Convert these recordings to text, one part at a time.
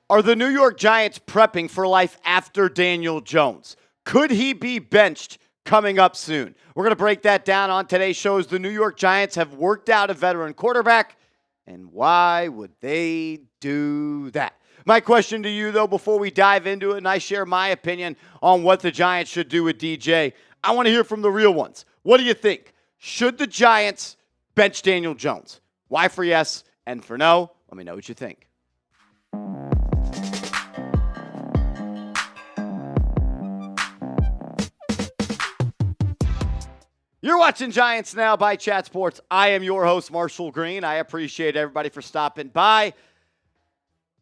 Are the New York Giants prepping for life after Daniel Jones? Could he be benched coming up soon? We're going to break that down on today's show as the New York Giants have worked out a veteran quarterback. And why would they do that? My question to you, though, before we dive into it and I share my opinion on what the Giants should do with DJ, I want to hear from the real ones. What do you think? Should the Giants bench Daniel Jones? Y for yes and for no. Let me know what you think. You're watching Giants Now by Chat Sports. I am your host, Marshall Green. I appreciate everybody for stopping by.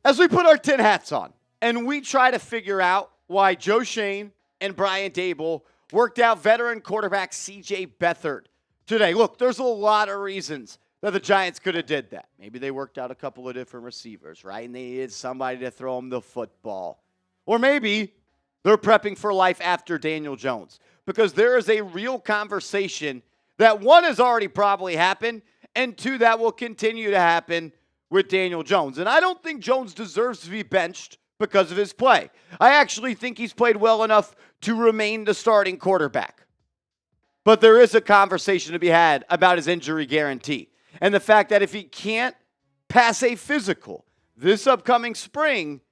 As we put our tin hats on and we try to figure out why Joe Schoen and Brian Daboll worked out veteran quarterback C.J. Beathard today. Look, there's a lot of reasons that the Giants could have did that. Maybe they worked out a couple of different receivers, right? And they needed somebody to throw them the football. Or maybe they're prepping for life after Daniel Jones. Because there is a real conversation that, one, has already probably happened, and two, that will continue to happen with Daniel Jones. And I don't think Jones deserves to be benched because of his play. I actually think he's played well enough to remain the starting quarterback. But there is a conversation to be had about his injury guarantee. And the fact that if he can't pass a physical this upcoming spring,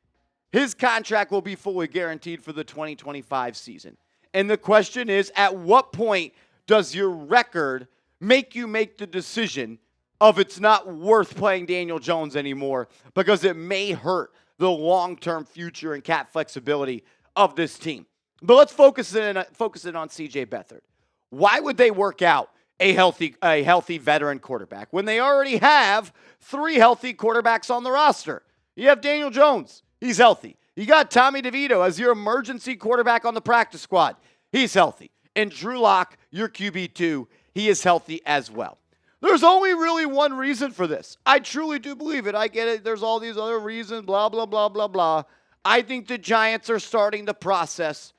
his contract will be fully guaranteed for the 2025 season. And the question is, at what point does your record make you make the decision of it's not worth playing Daniel Jones anymore because it may hurt the long-term future and cap flexibility of this team? But let's focus in on C.J. Beathard. Why would they work out a healthy veteran quarterback when they already have three healthy quarterbacks on the roster? You have Daniel Jones. He's healthy. You got Tommy DeVito as your emergency quarterback on the practice squad. He's healthy. And Drew Lock, your QB2, he is healthy as well. There's only really one reason for this. I truly do believe it. I get it. There's all these other reasons, blah, blah, blah, blah, blah. I think the Giants are starting the process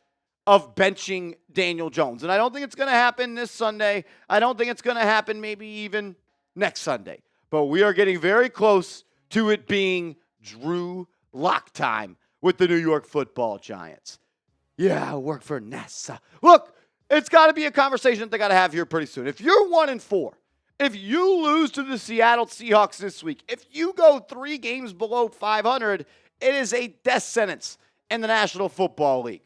of benching Daniel Jones. And I don't think it's going to happen this Sunday. I don't think it's going to happen maybe even next Sunday. But we are getting very close to it being Drew Lock time with the New York Football Giants. Yeah, I work for NASA. Look, it's got to be a conversation that they got to have here pretty soon. If you're 1-4, if you lose to the Seattle Seahawks this week, if you go 3 games below 500, it is a death sentence in the National Football League.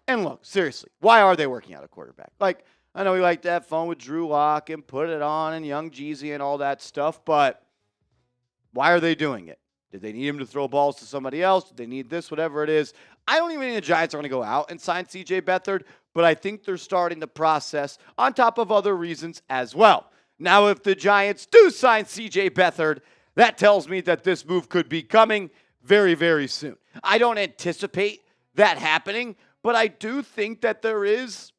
And look, seriously, why are they working out a quarterback? Like, I know we like to have fun with Drew Lock and put it on and Young Jeezy and all that stuff, but why are they doing it? Did they need him to throw balls to somebody else? Did they need this? Whatever it is. I don't even think the Giants are going to go out and sign C.J. Beathard, but I think they're starting the process on top of other reasons as well. Now, if the Giants do sign C.J. Beathard, that tells me that this move could be coming very, very soon. I don't anticipate that happening, but I do think that there is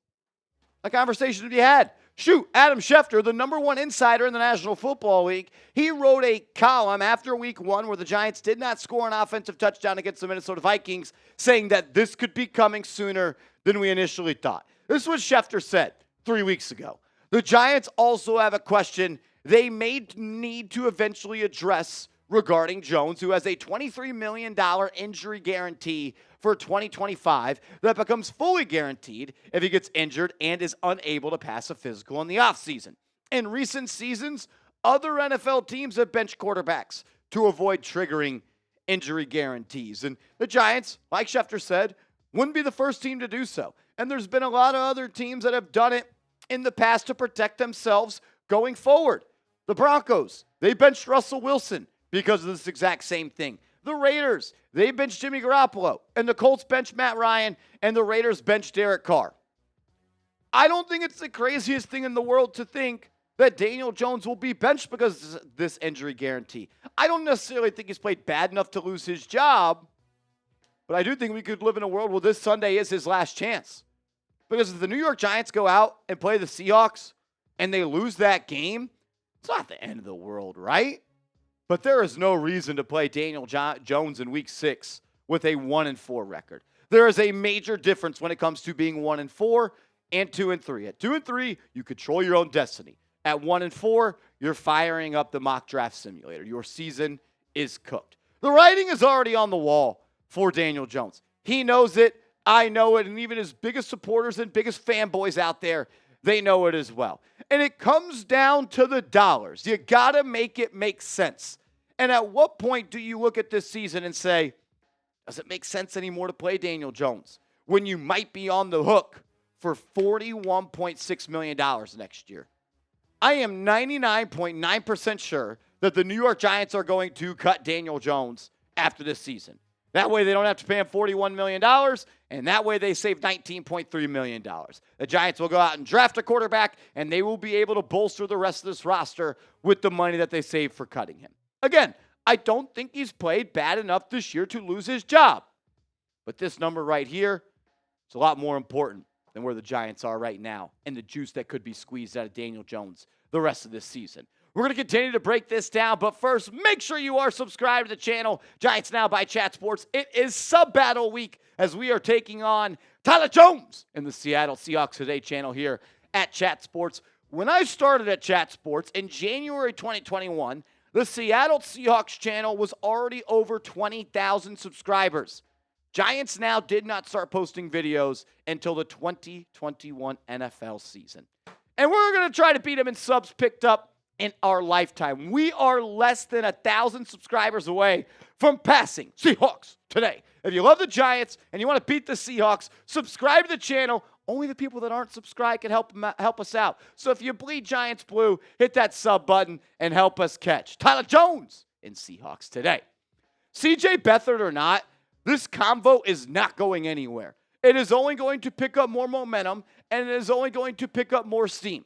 a conversation to be had. Shoot, Adam Schefter, the number one insider in the National Football League, he wrote a column after week 1 where the Giants did not score an offensive touchdown against the Minnesota Vikings, saying that this could be coming sooner than we initially thought. This is what Schefter said 3 weeks ago. The Giants also have a question they may need to eventually address regarding Jones, who has a $23 million injury guarantee for 2025 that becomes fully guaranteed if he gets injured and is unable to pass a physical in the offseason. In recent seasons, other NFL teams have benched quarterbacks to avoid triggering injury guarantees. And the Giants, like Schefter said, wouldn't be the first team to do so. And there's been a lot of other teams that have done it in the past to protect themselves going forward. The Broncos, they benched Russell Wilson because of this exact same thing. The Raiders, they benched Jimmy Garoppolo, and the Colts benched Matt Ryan, and the Raiders benched Derek Carr. I don't think it's the craziest thing in the world to think that Daniel Jones will be benched because of this injury guarantee. I don't necessarily think he's played bad enough to lose his job, but I do think we could live in a world where this Sunday is his last chance. Because if the New York Giants go out and play the Seahawks and they lose that game, it's not the end of the world, right? But there is no reason to play Daniel Jones in Week 6 with a 1-4 record. There is a major difference when it comes to being 1-4 and 2-3. At 2-3, you control your own destiny. At 1-4, you're firing up the mock draft simulator. Your season is cooked. The writing is already on the wall for Daniel Jones. He knows it. I know it. And even his biggest supporters and biggest fanboys out there, they know it as well. And it comes down to the dollars. You got to make it make sense. And at what point do you look at this season and say, does it make sense anymore to play Daniel Jones when you might be on the hook for $41.6 million next year? I am 99.9% sure that the New York Giants are going to cut Daniel Jones after this season. That way they don't have to pay him $41 million, and that way they save $19.3 million. The Giants will go out and draft a quarterback, and they will be able to bolster the rest of this roster with the money that they saved for cutting him. Again, I don't think he's played bad enough this year to lose his job. But this number right here is a lot more important than where the Giants are right now and the juice that could be squeezed out of Daniel Jones the rest of this season. We're going to continue to break this down, but first, make sure you are subscribed to the channel, Giants Now by Chat Sports. It is sub-battle week as we are taking on Tyler Jones in the Seattle Seahawks Today channel here at Chat Sports. When I started at Chat Sports in January 2021, the Seattle Seahawks channel was already over 20,000 subscribers. Giants Now did not start posting videos until the 2021 NFL season. And we're going to try to beat them in subs picked up in our lifetime. We are less than 1,000 subscribers away from passing Seahawks Today. If you love the Giants and you want to beat the Seahawks, subscribe to the channel. Only the people that aren't subscribed can help us out. So if you bleed Giants blue, hit that sub button and help us catch Tyler Jones in Seahawks Today. C.J. Beathard or not, this convo is not going anywhere. It is only going to pick up more momentum, and it is only going to pick up more steam.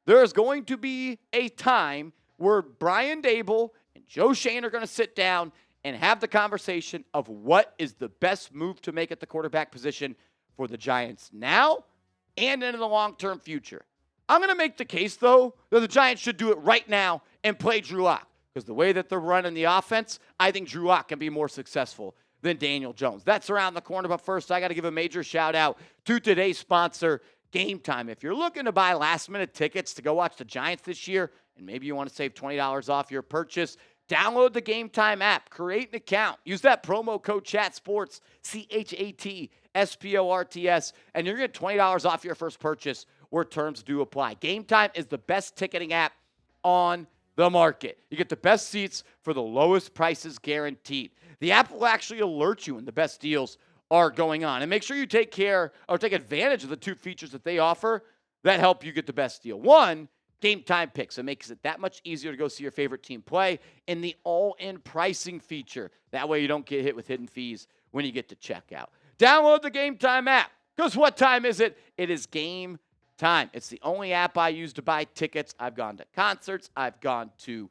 There is going to be a time where Brian Dable and Joe Shane are going to sit down and have the conversation of what is the best move to make at the quarterback position for the Giants now and into the long-term future. I'm going to make the case, though, that the Giants should do it right now and play Drew Lock, because the way that they're running the offense, I think Drew Lock can be more successful than Daniel Jones. That's around the corner, but first I got to give a major shout-out to today's sponsor, Game Time. If you're looking to buy last-minute tickets to go watch the Giants this year, and maybe you want to save $20 off your purchase, download the Game Time app, create an account, use that promo code CHATSPORTS, CHATSPORTS, and you're going to get $20 off your first purchase where terms do apply. Game Time is the best ticketing app on the market. You get the best seats for the lowest prices guaranteed. The app will actually alert you when the best deals are going on. And make sure you take advantage of the two features that they offer that help you get the best deal. One, Game Time Picks. It makes it that much easier to go see your favorite team play. And the all-in pricing feature. That way you don't get hit with hidden fees when you get to checkout. Download the Game Time app. Because what time is it? It is game time. It's the only app I use to buy tickets. I've gone to concerts. I've gone to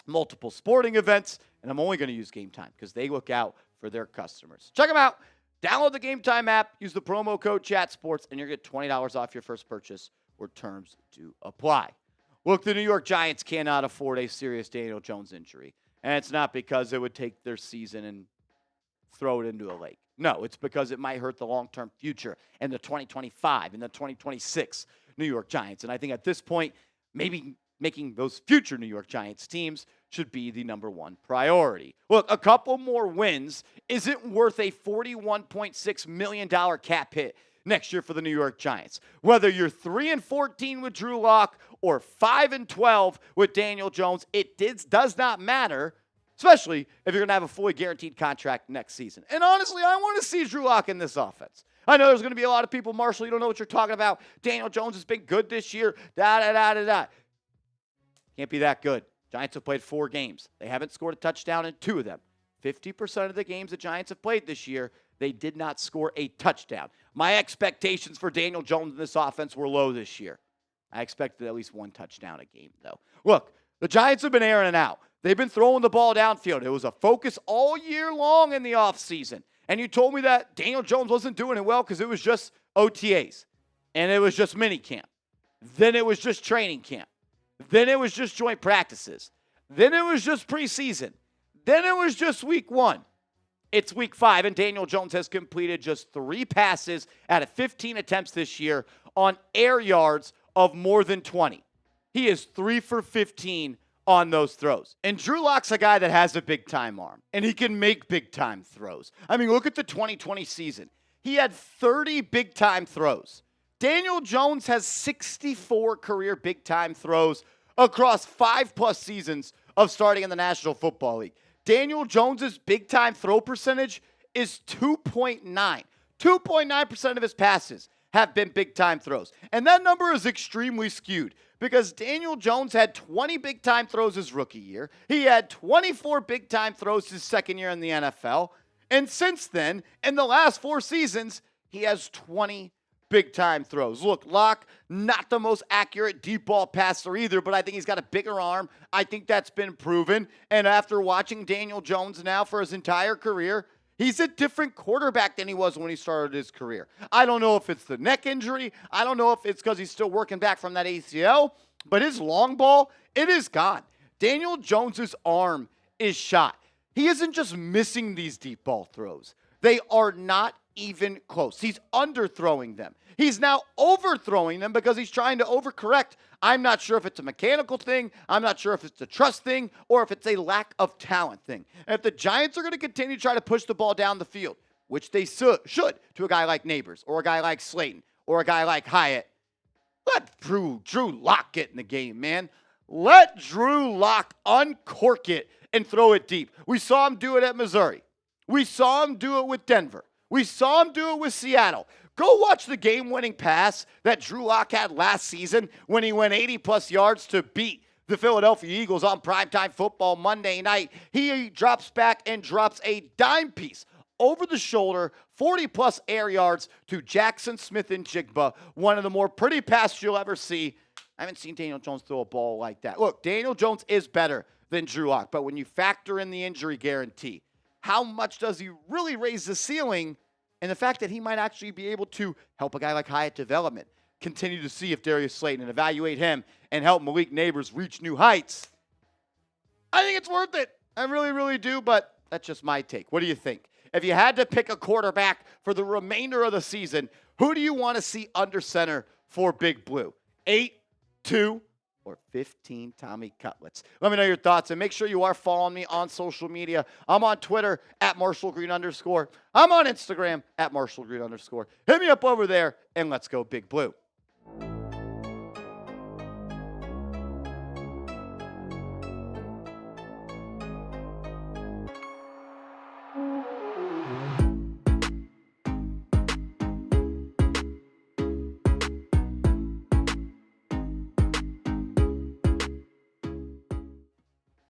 multiple sporting events. And I'm only going to use Game Time because they look out for their customers. Check them out. Download the Game Time app. Use the promo code CHATSPORTS, and you're going to get $20 off your first purchase where terms do apply. Look, the New York Giants cannot afford a serious Daniel Jones injury. And it's not because it would take their season and throw it into a lake. No, it's because it might hurt the long-term future and the 2025 and the 2026 New York Giants. And I think at this point, maybe making those future New York Giants teams should be the number one priority. Look, a couple more wins isn't worth a $41.6 million cap hit next year for the New York Giants. Whether you're 3-14 with Drew Lock or 5-12 with Daniel Jones, it does not matter, especially if you're going to have a fully guaranteed contract next season. And honestly, I want to see Drew Lock in this offense. I know there's going to be a lot of people, Marshall, you don't know what you're talking about. Daniel Jones has been good this year. Can't be that good. Giants have played 4 games. They haven't scored a touchdown in 2 of them. 50% of the games the Giants have played this year, they did not score a touchdown. My expectations for Daniel Jones in this offense were low this year. I expected at least 1 touchdown a game, though. Look, the Giants have been airing it out. They've been throwing the ball downfield. It was a focus all year long in the offseason. And you told me that Daniel Jones wasn't doing it well because it was just OTAs. And it was just minicamp. Then it was just training camp. Then it was just joint practices. Then it was just preseason. Then it was just week 1. It's week 5, and Daniel Jones has completed just 3 passes out of 15 attempts this year on air yards of more than 20. He is 3 for 15 on those throws. And Drew Lock's a guy that has a big-time arm, and he can make big-time throws. I mean, look at the 2020 season. He had 30 big-time throws. Daniel Jones has 64 career big-time throws across 5+ seasons of starting in the National Football League. Daniel Jones's big-time throw percentage is 2.9. 2.9% of his passes have been big-time throws. And that number is extremely skewed because Daniel Jones had 20 big-time throws his rookie year. He had 24 big-time throws his second year in the NFL. And since then, in the last 4 seasons, he has 20 big-time throws. Look, Locke, not the most accurate deep ball passer either, but I think he's got a bigger arm. I think that's been proven. And after watching Daniel Jones now for his entire career, he's a different quarterback than he was when he started his career. I don't know if it's the neck injury. I don't know if it's because he's still working back from that ACL, but his long ball, it is gone. Daniel Jones's arm is shot. He isn't just missing these deep ball throws. They are not even close. He's underthrowing them. He's now overthrowing them because he's trying to overcorrect. I'm not sure if it's a mechanical thing. I'm not sure if it's a trust thing or if it's a lack of talent thing. And if the Giants are going to continue to try to push the ball down the field, which they should to a guy like Neighbors or a guy like Slayton or a guy like Hyatt, let Drew Lock get in the game, man. Let Drew Lock uncork it and throw it deep. We saw him do it at Missouri. We saw him do it with Denver. We saw him do it with Seattle. Go watch the game-winning pass that Drew Lock had last season when he went 80-plus yards to beat the Philadelphia Eagles on primetime football Monday night. He drops back and drops a dime piece over the shoulder, 40-plus air yards to Jackson Smith-Njigba, one of the more pretty passes you'll ever see. I haven't seen Daniel Jones throw a ball like that. Look, Daniel Jones is better than Drew Lock, but when you factor in the injury guarantee, how much does he really raise the ceiling? And the fact that he might actually be able to help a guy like Hyatt development, continue to see if Darius Slayton and evaluate him and help Malik Neighbors reach new heights. I think it's worth it. I really, really do, but that's just my take. What do you think? If you had to pick a quarterback for the remainder of the season, who do you want to see under center for Big Blue? 8, 2, or 15 Tommy Cutlets? Let me know your thoughts, and make sure you are following me on social media. I'm on Twitter at @MarshallGreen_. I'm on Instagram at @MarshallGreen_. Hit me up over there, and let's go Big Blue.